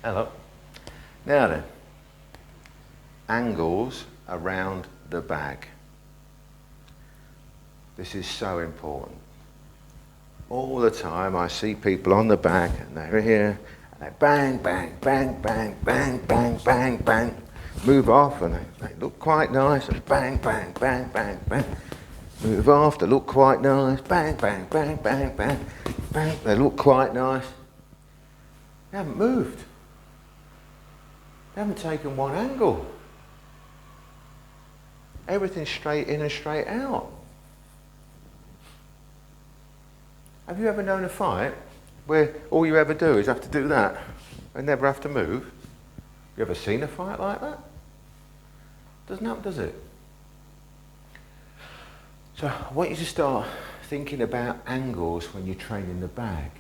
Hello. Now then, angles around the bag. This is so important. All the time I see people on the bag and they're here and they bang, bang, bang, bang, bang, bang, bang, bang, move off and they look quite nice and bang, bang, bang, bang, bang, move off, they look quite nice, bang, bang, bang, bang, bang, bang, they look quite nice. They haven't moved. They haven't taken one angle. Everything's straight in and straight out. Have you ever known a fight where all you ever do is have to do that and never have to move? You ever seen a fight like that? Doesn't happen, does it? So I want you to start thinking about angles when you're training the bag.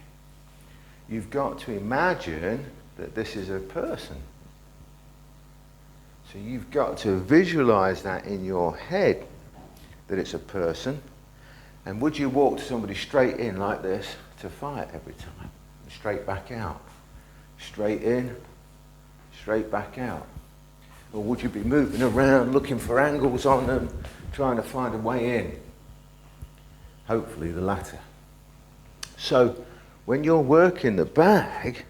You've got to imagine that this is a person. So you've got to visualize that in your head, that it's a person. And would you walk to somebody straight in like this to fight every time? Straight back out. Straight in, straight back out. Or would you be moving around looking for angles on them, trying to find a way in? Hopefully the latter. So when you're working the bag,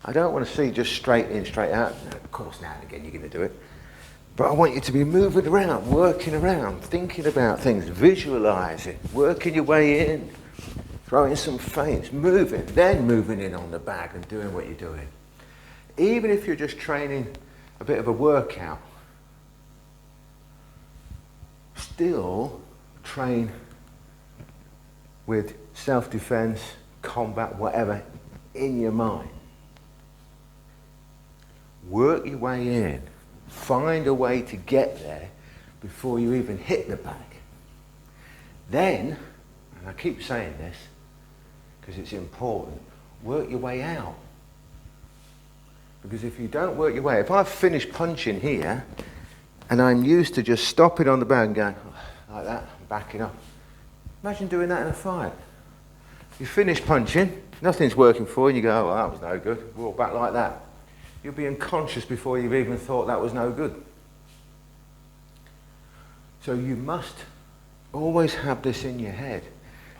I don't want to see just straight in, straight out. No, of course now and again you're going to do it. But I want you to be moving around, working around, thinking about things, visualizing, working your way in, throwing some feints, moving, then moving in on the bag and doing what you're doing. Even if you're just training a bit of a workout, still train with self-defense, combat, whatever, in your mind. Work your way in. Find a way to get there before you even hit the bag. Then, and I keep saying this because it's important, work your way out. Because if you don't work your way, if I've finished punching here and I'm used to just stopping on the bag and going like that, backing up. Imagine doing that in a fight. You finish punching, nothing's working for you, and you go, oh, that was no good, walk back like that. You'll be unconscious before you've even thought that was no good. So you must always have this in your head,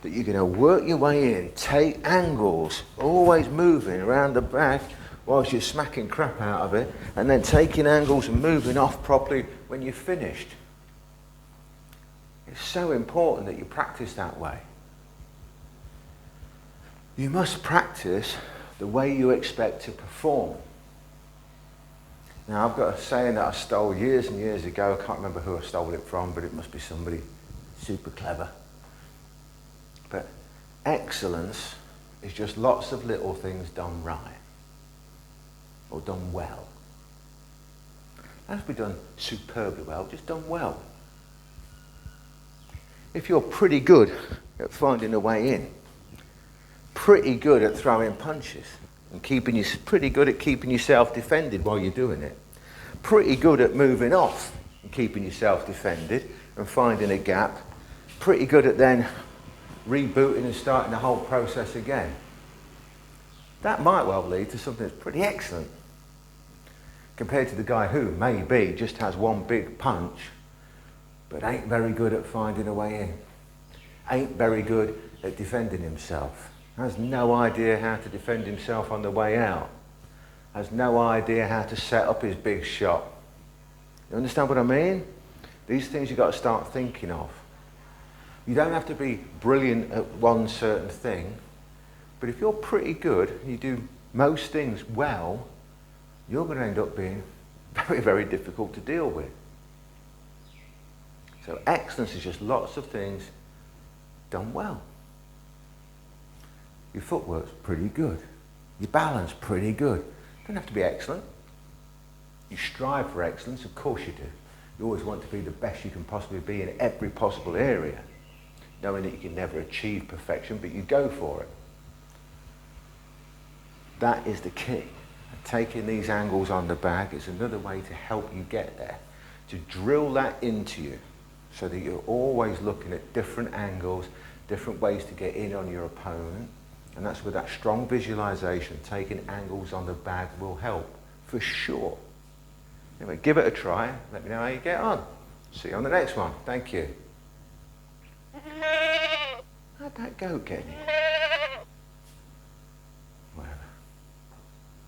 that you're going to work your way in, take angles, always moving around the bag whilst you're smacking crap out of it, and then taking angles and moving off properly when you're finished. It's so important that you practice that way. You must practice the way you expect to perform. Now, I've got a saying that I stole years and years ago. I can't remember who I stole it from, but it must be somebody super clever. But excellence is just lots of little things done right or done well. It has to be done superbly well, just done well. If you're pretty good at finding a way in, pretty good at throwing punches, and pretty good at keeping yourself defended while you're doing it. Pretty good at moving off and keeping yourself defended and finding a gap. Pretty good at then rebooting and starting the whole process again. That might well lead to something that's pretty excellent compared to the guy who maybe just has one big punch but ain't very good at finding a way in. Ain't very good at defending himself. Has no idea how to defend himself on the way out. Has no idea how to set up his big shot. You understand what I mean? These things you've got to start thinking of. You don't have to be brilliant at one certain thing, but if you're pretty good, you do most things well, you're going to end up being very, very difficult to deal with. So excellence is just lots of things done well. Your footwork's pretty good. Your balance pretty good. Don't have to be excellent. You strive for excellence, of course you do. You always want to be the best you can possibly be in every possible area, knowing that you can never achieve perfection, but you go for it. That is the key. And taking these angles on the bag is another way to help you get there, to drill that into you so that you're always looking at different angles, different ways to get in on your opponent, And that's where that strong visualization, taking angles on the bag will help, for sure. Anyway, give it a try. Let me know how you get on. See you on the next one. Thank you. How'd that go, Kenny?